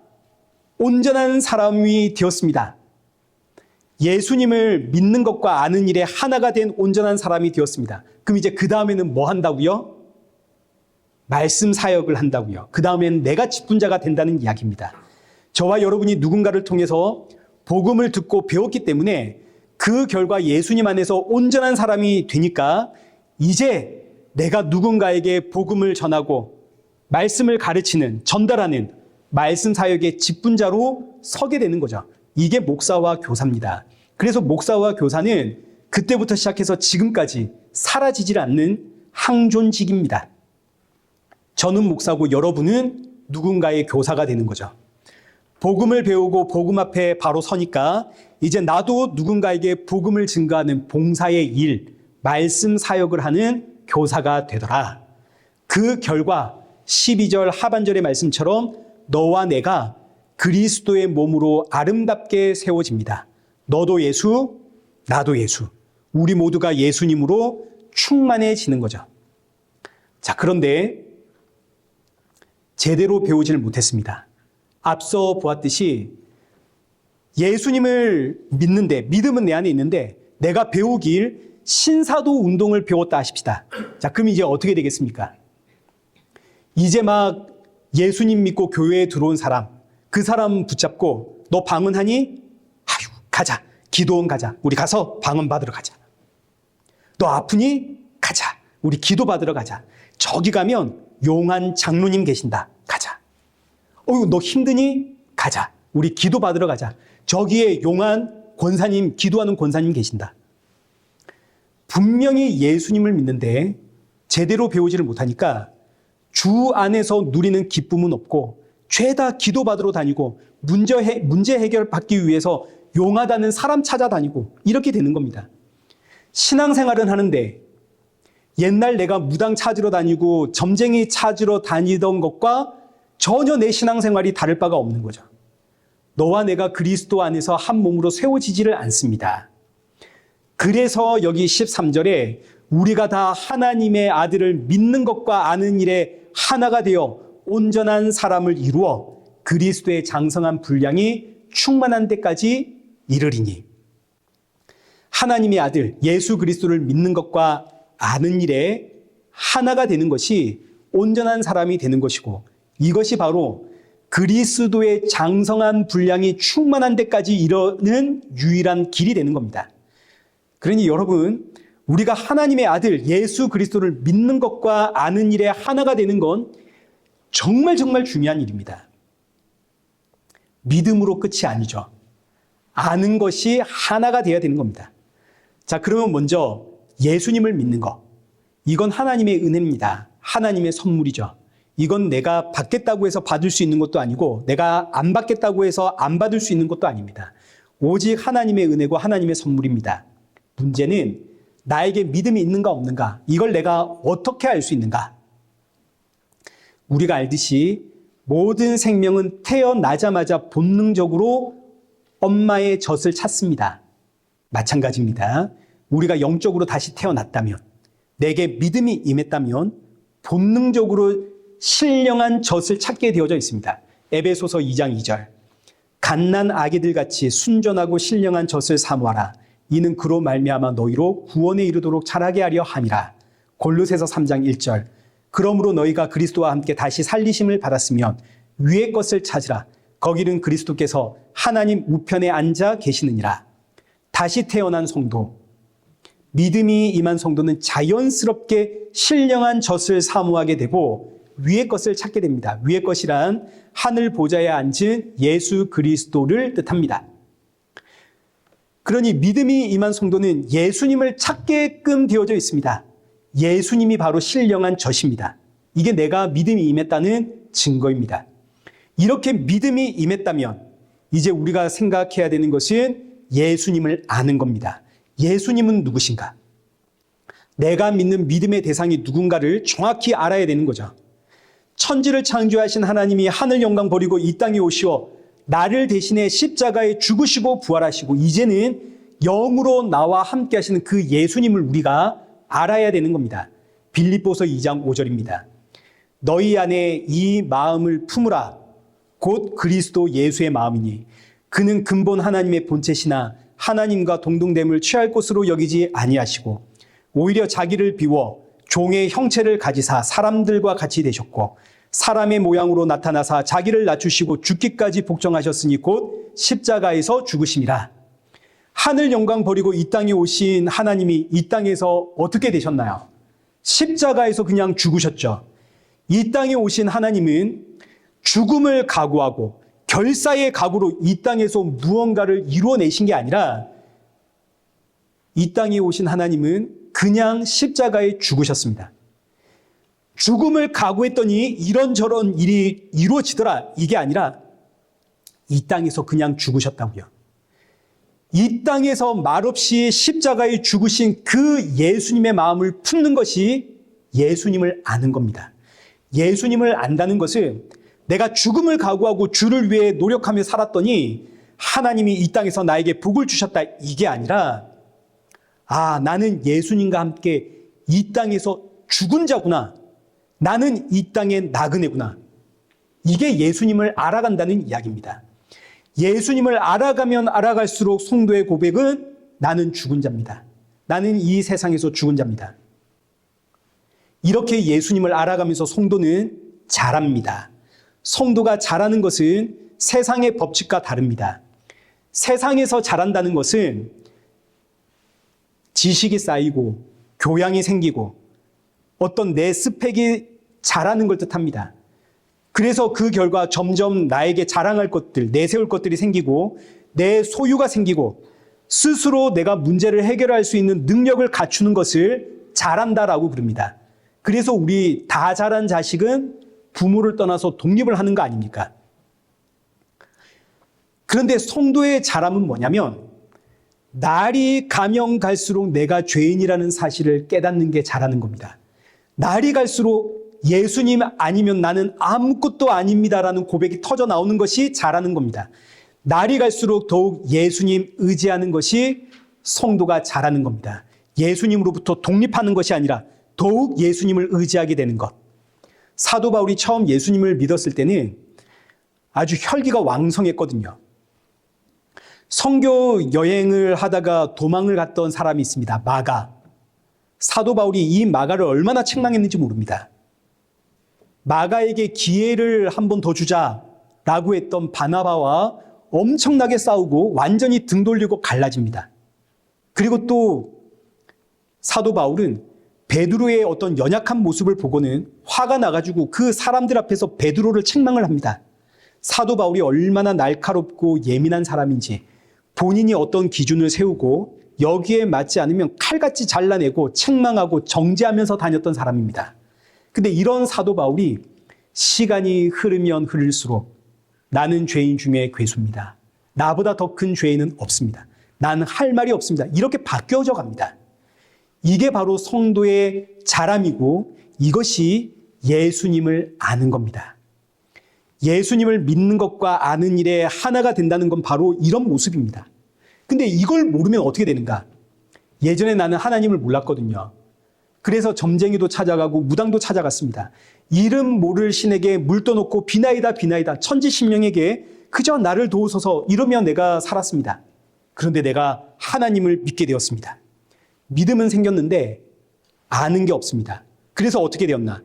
온전한 사람이 되었습니다. 예수님을 믿는 것과 아는 일에 하나가 된 온전한 사람이 되었습니다. 그럼 이제 그 다음에는 뭐 한다고요? 말씀 사역을 한다고요. 그 다음에는 내가 직분자가 된다는 이야기입니다. 저와 여러분이 누군가를 통해서 복음을 듣고 배웠기 때문에 그 결과 예수님 안에서 온전한 사람이 되니까 이제 내가 누군가에게 복음을 전하고 말씀을 가르치는, 전달하는 말씀 사역의 직분자로 서게 되는 거죠. 이게 목사와 교사입니다. 그래서 목사와 교사는 그때부터 시작해서 지금까지 사라지질 않는 항존직입니다. 저는 목사고 여러분은 누군가의 교사가 되는 거죠. 복음을 배우고 복음 앞에 바로 서니까 이제 나도 누군가에게 복음을 증거하는 봉사의 일, 말씀 사역을 하는 교사가 되더라. 그 결과 12절 하반절의 말씀처럼 너와 내가 그리스도의 몸으로 아름답게 세워집니다. 너도 예수, 나도 예수. 우리 모두가 예수님으로 충만해지는 거죠. 자, 그런데 제대로 배우지를 못했습니다. 앞서 보았듯이 예수님을 믿는데, 믿음은 내 안에 있는데 내가 배우길 신사도 운동을 배웠다 하십시다. 자, 그럼 이제 어떻게 되겠습니까? 이제 막 예수님 믿고 교회에 들어온 사람, 그 사람 붙잡고 너 방언하니? 아유, 가자. 기도원 가자. 우리 가서 방언 받으러 가자. 너 아프니? 가자. 우리 기도 받으러 가자. 저기 가면 용한 장로님 계신다. 가자. 너 힘드니? 가자. 우리 기도 받으러 가자. 저기에 용한 권사님, 기도하는 권사님 계신다. 분명히 예수님을 믿는데 제대로 배우지를 못하니까 주 안에서 누리는 기쁨은 없고 죄다 기도 받으러 다니고 문제 해결 받기 위해서 용하다는 사람 찾아다니고 이렇게 되는 겁니다. 신앙생활은 하는데 옛날 내가 무당 찾으러 다니고 점쟁이 찾으러 다니던 것과 전혀 내 신앙생활이 다를 바가 없는 거죠. 너와 내가 그리스도 안에서 한 몸으로 세워지지를 않습니다. 그래서 여기 13절에 우리가 다 하나님의 아들을 믿는 것과 아는 일에 하나가 되어 온전한 사람을 이루어 그리스도의 장성한 분량이 충만한 데까지 이르리니, 하나님의 아들 예수 그리스도를 믿는 것과 아는 일에 하나가 되는 것이 온전한 사람이 되는 것이고, 이것이 바로 그리스도의 장성한 분량이 충만한 데까지 이르는 유일한 길이 되는 겁니다. 그러니 여러분, 우리가 하나님의 아들 예수 그리스도를 믿는 것과 아는 일에 하나가 되는 건 정말 중요한 일입니다. 믿음으로 끝이 아니죠. 아는 것이 하나가 되어야 되는 겁니다. 자, 그러면 먼저 예수님을 믿는 것. 이건 하나님의 은혜입니다. 하나님의 선물이죠. 이건 내가 받겠다고 해서 받을 수 있는 것도 아니고 내가 안 받겠다고 해서 안 받을 수 있는 것도 아닙니다. 오직 하나님의 은혜고 하나님의 선물입니다. 문제는 나에게 믿음이 있는가 없는가, 이걸 내가 어떻게 알 수 있는가. 우리가 알듯이 모든 생명은 태어나자마자 본능적으로 엄마의 젖을 찾습니다. 마찬가지입니다. 우리가 영적으로 다시 태어났다면, 내게 믿음이 임했다면 본능적으로 신령한 젖을 찾게 되어져 있습니다. 에베소서 2장 2절. 갓난 아기들같이 순전하고 신령한 젖을 사모하라. 이는 그로 말미암아 너희로 구원에 이르도록 자라게 하려 함이라. 골로새서 3장 1절. 그러므로 너희가 그리스도와 함께 다시 살리심을 받았으면 위의 것을 찾으라. 거기는 그리스도께서 하나님 우편에 앉아 계시느니라. 다시 태어난 성도, 믿음이 임한 성도는 자연스럽게 신령한 젖을 사모하게 되고 위의 것을 찾게 됩니다. 위의 것이란 하늘 보좌에 앉은 예수 그리스도를 뜻합니다. 그러니 믿음이 임한 성도는 예수님을 찾게끔 되어져 있습니다. 예수님이 바로 신령한 젖입니다. 이게 내가 믿음이 임했다는 증거입니다. 이렇게 믿음이 임했다면 이제 우리가 생각해야 되는 것은 예수님을 아는 겁니다. 예수님은 누구신가? 내가 믿는 믿음의 대상이 누군가를 정확히 알아야 되는 거죠. 천지를 창조하신 하나님이 하늘 영광 버리고 이 땅에 오시어 나를 대신해 십자가에 죽으시고 부활하시고 이제는 영으로 나와 함께 하시는 그 예수님을 우리가 알아야 되는 겁니다. 빌립보서 2장 5절입니다. 너희 안에 이 마음을 품으라. 곧 그리스도 예수의 마음이니 그는 근본 하나님의 본체시나 하나님과 동등됨을 취할 것으로 여기지 아니하시고 오히려 자기를 비워 종의 형체를 가지사 사람들과 같이 되셨고 사람의 모양으로 나타나사 자기를 낮추시고 죽기까지 복종하셨으니 곧 십자가에서 죽으심이라. 하늘 영광 버리고 이 땅에 오신 하나님이 이 땅에서 어떻게 되셨나요? 십자가에서 그냥 죽으셨죠. 이 땅에 오신 하나님은 죽음을 각오하고 결사의 각오로 이 땅에서 무언가를 이루어내신 게 아니라 이 땅에 오신 하나님은 그냥 십자가에 죽으셨습니다. 죽음을 각오했더니 이런저런 일이 이루어지더라 이게 아니라 이 땅에서 그냥 죽으셨다고요. 이 땅에서 말없이 십자가에 죽으신 그 예수님의 마음을 품는 것이 예수님을 아는 겁니다. 예수님을 안다는 것은 내가 죽음을 각오하고 주를 위해 노력하며 살았더니 하나님이 이 땅에서 나에게 복을 주셨다 이게 아니라 나는 예수님과 함께 이 땅에서 죽은 자구나. 나는 이 땅의 나그네구나. 이게 예수님을 알아간다는 이야기입니다. 예수님을 알아가면 알아갈수록 성도의 고백은 나는 죽은 자입니다. 나는 이 세상에서 죽은 자입니다. 이렇게 예수님을 알아가면서 성도는 자랍니다. 성도가 자라는 것은 세상의 법칙과 다릅니다. 세상에서 자란다는 것은 지식이 쌓이고 교양이 생기고 어떤 내 스펙이 자라는 걸 뜻합니다. 그래서 그 결과 점점 나에게 자랑할 것들, 내세울 것들이 생기고 내 소유가 생기고 스스로 내가 문제를 해결할 수 있는 능력을 갖추는 것을 자란다라고 부릅니다. 그래서 우리 다 자란 자식은 부모를 떠나서 독립을 하는 거 아닙니까? 그런데 성도의 자람은 뭐냐면 날이 가면 갈수록 내가 죄인이라는 사실을 깨닫는 게 자라는 겁니다. 날이 갈수록 예수님 아니면 나는 아무것도 아닙니다라는 고백이 터져 나오는 것이 자라는 겁니다. 날이 갈수록 더욱 예수님 의지하는 것이 성도가 자라는 겁니다. 예수님으로부터 독립하는 것이 아니라 더욱 예수님을 의지하게 되는 것. 사도 바울이 처음 예수님을 믿었을 때는 아주 혈기가 왕성했거든요. 선교 여행을 하다가 도망을 갔던 사람이 있습니다. 마가. 사도 바울이 이 마가를 얼마나 책망했는지 모릅니다. 마가에게 기회를 한 번 더 주자라고 했던 바나바와 엄청나게 싸우고 완전히 등 돌리고 갈라집니다. 그리고 또 사도 바울은 베드로의 어떤 연약한 모습을 보고는 화가 나가지고 그 사람들 앞에서 베드로를 책망을 합니다. 사도 바울이 얼마나 날카롭고 예민한 사람인지 본인이 어떤 기준을 세우고 여기에 맞지 않으면 칼같이 잘라내고 책망하고 정죄하면서 다녔던 사람입니다. 근데 이런 사도 바울이 시간이 흐르면 흐를수록 나는 죄인 중에 괴수입니다. 나보다 더 큰 죄인은 없습니다. 나는 할 말이 없습니다. 이렇게 바뀌어져 갑니다. 이게 바로 성도의 자람이고 이것이 예수님을 아는 겁니다. 예수님을 믿는 것과 아는 일에 하나가 된다는 건 바로 이런 모습입니다. 근데 이걸 모르면 어떻게 되는가? 예전에 나는 하나님을 몰랐거든요. 그래서 점쟁이도 찾아가고 무당도 찾아갔습니다. 이름 모를 신에게 물 떠놓고 비나이다 비나이다 천지신명에게 그저 나를 도우소서 이러며 내가 살았습니다. 그런데 내가 하나님을 믿게 되었습니다. 믿음은 생겼는데 아는 게 없습니다. 그래서 어떻게 되었나?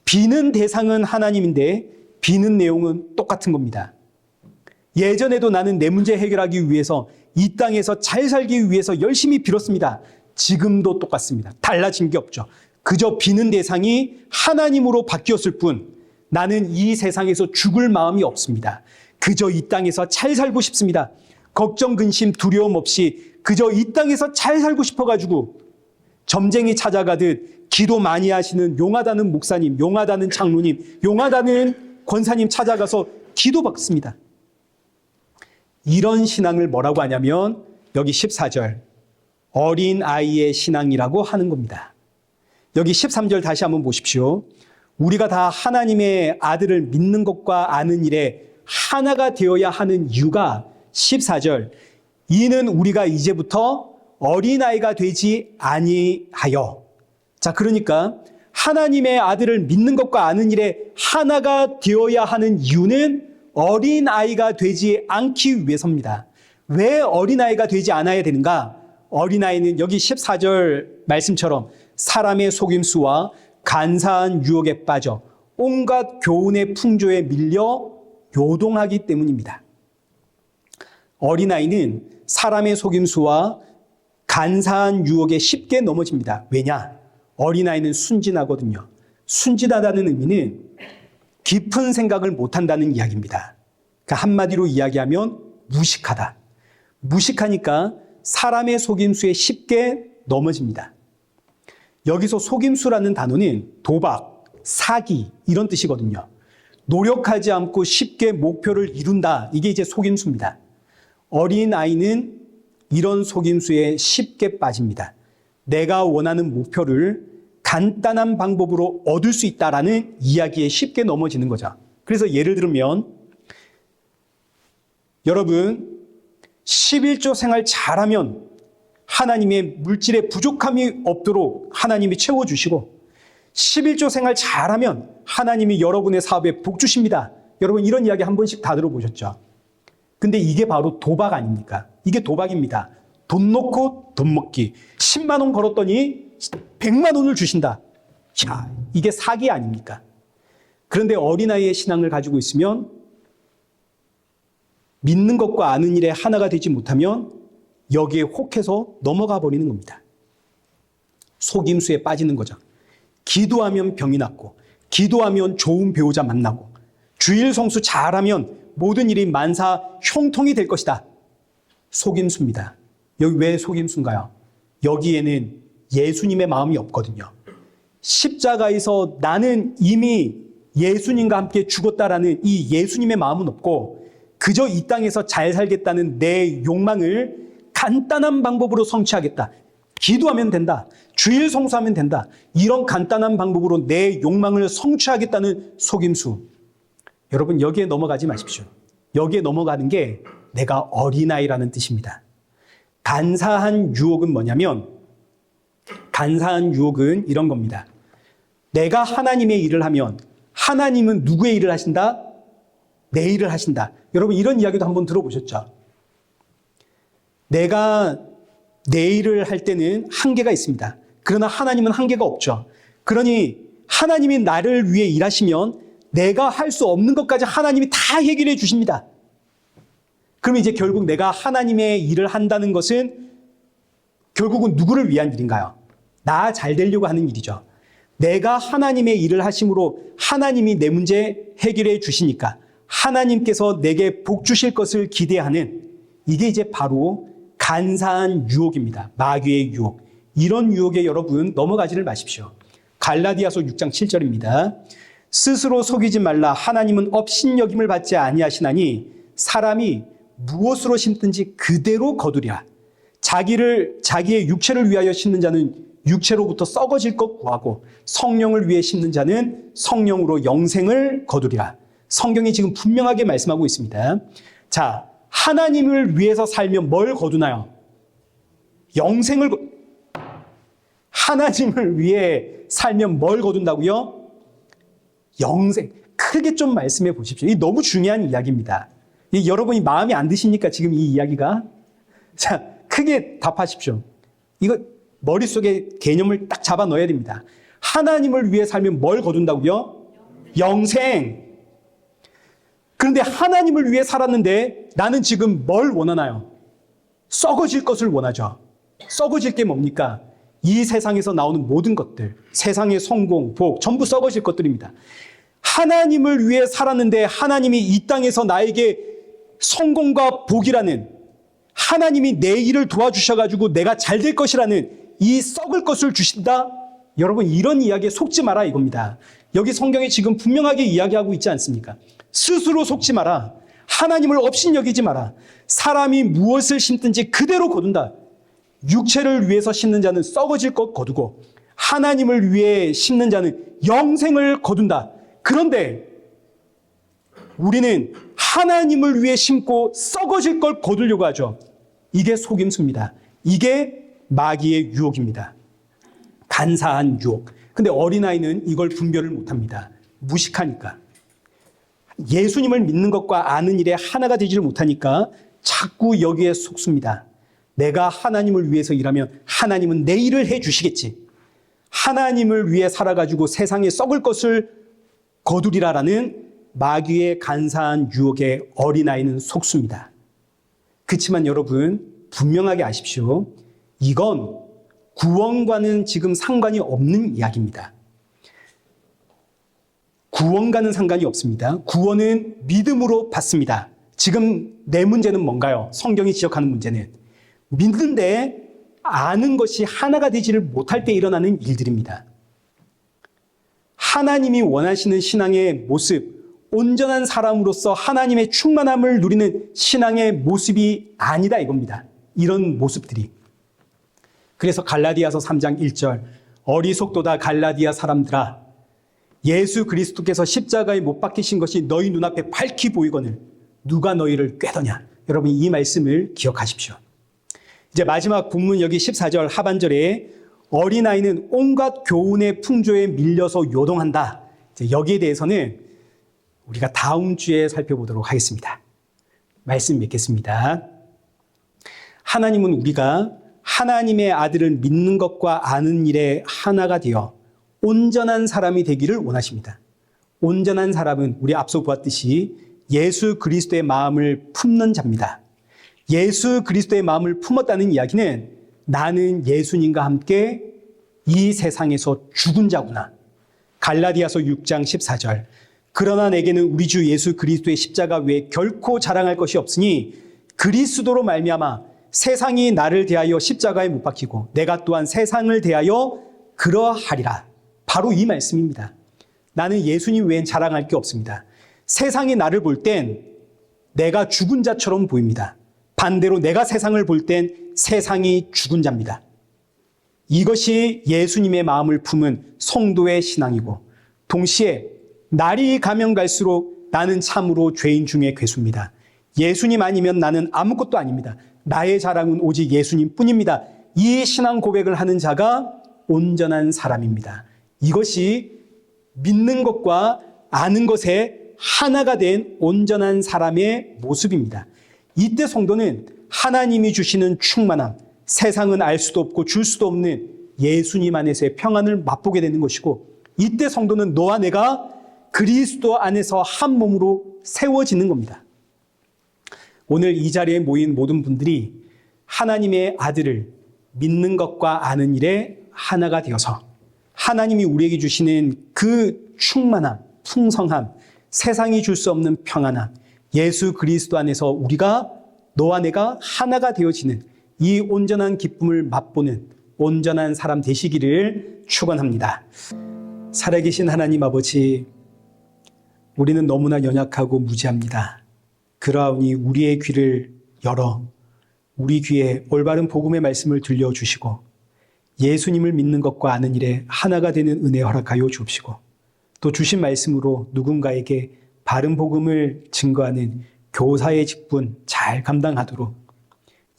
비는 대상은 하나님인데 비는 내용은 똑같은 겁니다. 예전에도 나는 내 문제 해결하기 위해서 이 땅에서 잘 살기 위해서 열심히 빌었습니다. 지금도 똑같습니다. 달라진 게 없죠. 그저 비는 대상이 하나님으로 바뀌었을 뿐 나는 이 세상에서 죽을 마음이 없습니다. 그저 이 땅에서 잘 살고 싶습니다. 걱정, 근심, 두려움 없이 그저 이 땅에서 잘 살고 싶어가지고 점쟁이 찾아가듯 기도 많이 하시는 용하다는 목사님, 용하다는 장로님, 용하다는 권사님 찾아가서 기도받습니다. 이런 신앙을 뭐라고 하냐면 여기 14절 어린 아이의 신앙이라고 하는 겁니다. 여기 13절 다시 한번 보십시오. 우리가 다 하나님의 아들을 믿는 것과 아는 일에 하나가 되어야 하는 이유가 14절 이는 우리가 이제부터 어린아이가 되지 아니하여. 자, 그러니까 하나님의 아들을 믿는 것과 아는 일에 하나가 되어야 하는 이유는 어린아이가 되지 않기 위해서입니다. 왜 어린아이가 되지 않아야 되는가? 어린아이는 여기 14절 말씀처럼 사람의 속임수와 간사한 유혹에 빠져 온갖 교훈의 풍조에 밀려 요동하기 때문입니다. 어린아이는 사람의 속임수와 간사한 유혹에 쉽게 넘어집니다. 왜냐? 어린아이는 순진하거든요. 순진하다는 의미는 깊은 생각을 못한다는 이야기입니다. 그러니까 한마디로 이야기하면 무식하다. 무식하니까 사람의 속임수에 쉽게 넘어집니다. 여기서 속임수라는 단어는 도박, 사기 이런 뜻이거든요. 노력하지 않고 쉽게 목표를 이룬다. 이게 이제 속임수입니다. 어린아이는 이런 속임수에 쉽게 빠집니다. 내가 원하는 목표를 간단한 방법으로 얻을 수 있다라는 이야기에 쉽게 넘어지는 거죠. 그래서 예를 들면 여러분 11조 생활 잘하면 하나님의 물질에 부족함이 없도록 하나님이 채워주시고 11조 생활 잘하면 하나님이 여러분의 사업에 복 주십니다. 여러분 이런 이야기 한 번씩 다 들어보셨죠? 근데 이게 바로 도박 아닙니까? 이게 도박입니다. 돈 놓고 돈 먹기. 10만 원 걸었더니 100만 원을 주신다. 야, 이게 사기 아닙니까? 그런데 어린아이의 신앙을 가지고 있으면 믿는 것과 아는 일에 하나가 되지 못하면 여기에 혹해서 넘어가 버리는 겁니다. 속임수에 빠지는 거죠. 기도하면 병이 낫고 기도하면 좋은 배우자 만나고 주일 성수 잘하면 모든 일이 만사 형통이 될 것이다. 속임수입니다. 여기 왜 속임수인가요? 여기에는 예수님의 마음이 없거든요. 십자가에서 나는 이미 예수님과 함께 죽었다라는 이 예수님의 마음은 없고 그저 이 땅에서 잘 살겠다는 내 욕망을 간단한 방법으로 성취하겠다. 기도하면 된다. 주일 성수하면 된다. 이런 간단한 방법으로 내 욕망을 성취하겠다는 속임수. 여러분 여기에 넘어가지 마십시오. 여기에 넘어가는 게 내가 어린아이라는 뜻입니다. 간사한 유혹은 뭐냐면 간사한 유혹은 이런 겁니다. 내가 하나님의 일을 하면 하나님은 누구의 일을 하신다? 내 일을 하신다. 여러분 이런 이야기도 한번 들어보셨죠? 내가 내 일을 할 때는 한계가 있습니다. 그러나 하나님은 한계가 없죠. 그러니 하나님이 나를 위해 일하시면 내가 할 수 없는 것까지 하나님이 다 해결해 주십니다. 그럼 이제 결국 내가 하나님의 일을 한다는 것은 결국은 누구를 위한 일인가요? 나 잘 되려고 하는 일이죠. 내가 하나님의 일을 하심으로 하나님이 내 문제 해결해 주시니까 하나님께서 내게 복 주실 것을 기대하는 이게 이제 바로 간사한 유혹입니다. 마귀의 유혹. 이런 유혹에 여러분 넘어가지를 마십시오. 갈라디아서 6장 7절입니다. 스스로 속이지 말라. 하나님은 업신여김을 받지 아니하시나니 사람이 무엇으로 심든지 그대로 거두랴. 자기의 육체를 위하여 심는 자는 육체로부터 썩어질 것 구하고 성령을 위해 심는 자는 성령으로 영생을 거두리라. 성경이 지금 분명하게 말씀하고 있습니다. 자, 하나님을 위해서 살면 뭘 거두나요? 하나님을 위해 살면 뭘 거둔다고요? 영생. 크게 좀 말씀해 보십시오. 이 너무 중요한 이야기입니다. 여러분이 마음에 안 드시니까 지금 이 이야기가 자, 크게 답하십시오. 이거 머릿속에 개념을 딱 잡아 넣어야 됩니다. 하나님을 위해 살면 뭘 거둔다고요? 영생. 그런데 하나님을 위해 살았는데 나는 지금 뭘 원하나요? 썩어질 것을 원하죠. 썩어질 게 뭡니까? 이 세상에서 나오는 모든 것들, 세상의 성공, 복, 전부 썩어질 것들입니다. 하나님을 위해 살았는데 하나님이 이 땅에서 나에게 성공과 복이라는, 하나님이 내 일을 도와주셔가지고 내가 잘 될 것이라는 이 썩을 것을 주신다? 여러분, 이런 이야기에 속지 마라 이겁니다. 여기 성경에 지금 분명하게 이야기하고 있지 않습니까? 스스로 속지 마라. 하나님을 업신여기지 마라. 사람이 무엇을 심든지 그대로 거둔다. 육체를 위해서 심는 자는 썩어질 것 거두고 하나님을 위해 심는 자는 영생을 거둔다. 그런데 우리는 하나님을 위해 심고 썩어질 걸 거두려고 하죠. 이게 속임수입니다. 이게 마귀의 유혹입니다. 간사한 유혹. 근데 어린아이는 이걸 분별을 못합니다. 무식하니까. 예수님을 믿는 것과 아는 일에 하나가 되지를 못하니까 자꾸 여기에 속습니다. 내가 하나님을 위해서 일하면 하나님은 내 일을 해주시겠지. 하나님을 위해 살아가지고 세상에 썩을 것을 거두리라라는 마귀의 간사한 유혹에 어린아이는 속습니다. 그렇지만 여러분, 분명하게 아십시오. 이건 구원과는 지금 상관이 없는 이야기입니다. 구원과는 상관이 없습니다. 구원은 믿음으로 받습니다. 지금 내 문제는 뭔가요? 성경이 지적하는 문제는 믿는데 아는 것이 하나가 되지를 못할 때 일어나는 일들입니다. 하나님이 원하시는 신앙의 모습, 온전한 사람으로서 하나님의 충만함을 누리는 신앙의 모습이 아니다 이겁니다. 이런 모습들이. 그래서 갈라디아서 3장 1절, 어리석도다 갈라디아 사람들아, 예수 그리스도께서 십자가에 못 박히신 것이 너희 눈앞에 밝히 보이거늘 누가 너희를 꾀더냐. 여러분, 이 말씀을 기억하십시오. 이제 마지막 본문 여기 14절 하반절에 어린아이는 온갖 교훈의 풍조에 밀려서 요동한다. 이제 여기에 대해서는 우리가 다음 주에 살펴보도록 하겠습니다. 말씀 맺겠습니다. 하나님은 우리가 하나님의 아들을 믿는 것과 아는 일에 하나가 되어 온전한 사람이 되기를 원하십니다. 온전한 사람은 우리 앞서 보았듯이 예수 그리스도의 마음을 품는 자입니다. 예수 그리스도의 마음을 품었다는 이야기는 나는 예수님과 함께 이 세상에서 죽은 자구나. 갈라디아서 6장 14절. 그러나 내게는 우리 주 예수 그리스도의 십자가 외에 결코 자랑할 것이 없으니 그리스도로 말미암아 세상이 나를 대하여 십자가에 못 박히고 내가 또한 세상을 대하여 그러하리라. 바로 이 말씀입니다. 나는 예수님 외엔 자랑할 게 없습니다. 세상이 나를 볼 땐 내가 죽은 자처럼 보입니다. 반대로 내가 세상을 볼 땐 세상이 죽은 자입니다. 이것이 예수님의 마음을 품은 성도의 신앙이고 동시에 날이 가면 갈수록 나는 참으로 죄인 중에 괴수입니다. 예수님 아니면 나는 아무것도 아닙니다. 나의 자랑은 오직 예수님 뿐입니다. 이 신앙 고백을 하는 자가 온전한 사람입니다. 이것이 믿는 것과 아는 것에 하나가 된 온전한 사람의 모습입니다. 이때 성도는 하나님이 주시는 충만함, 세상은 알 수도 없고 줄 수도 없는 예수님 안에서의 평안을 맛보게 되는 것이고, 이때 성도는 너와 내가 그리스도 안에서 한 몸으로 세워지는 겁니다. 오늘 이 자리에 모인 모든 분들이 하나님의 아들을 믿는 것과 아는 일에 하나가 되어서 하나님이 우리에게 주시는 그 충만함, 풍성함, 세상이 줄 수 없는 평안함, 예수 그리스도 안에서 우리가 너와 내가 하나가 되어지는 이 온전한 기쁨을 맛보는 온전한 사람 되시기를 축원합니다. 살아계신 하나님 아버지, 우리는 너무나 연약하고 무지합니다. 그러하오니 우리의 귀를 열어 우리 귀에 올바른 복음의 말씀을 들려주시고 예수님을 믿는 것과 아는 일에 하나가 되는 은혜 허락하여 주옵시고, 또 주신 말씀으로 누군가에게 바른 복음을 증거하는 교사의 직분 잘 감당하도록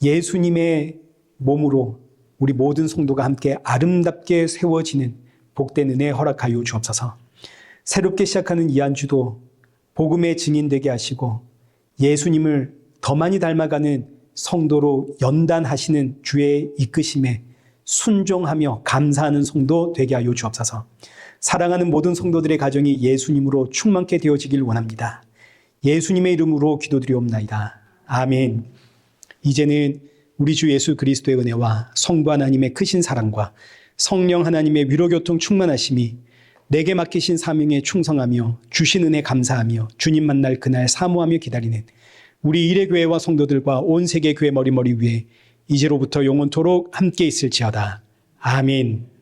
예수님의 몸으로 우리 모든 성도가 함께 아름답게 세워지는 복된 은혜 허락하여 주옵소서. 새롭게 시작하는 이 한 주도 복음의 증인되게 하시고 예수님을 더 많이 닮아가는 성도로 연단하시는 주의 이끄심에 순종하며 감사하는 성도 되게 하여 주옵소서. 사랑하는 모든 성도들의 가정이 예수님으로 충만케 되어지길 원합니다. 예수님의 이름으로 기도드리옵나이다. 아멘. 이제는 우리 주 예수 그리스도의 은혜와 성부 하나님의 크신 사랑과 성령 하나님의 위로교통 충만하심이 내게 맡기신 사명에 충성하며 주신 은혜 감사하며 주님 만날 그날 사모하며 기다리는 우리 일회교회와 성도들과 온 세계 교회 머리머리 위에 이제로부터 영원토록 함께 있을지어다. 아멘.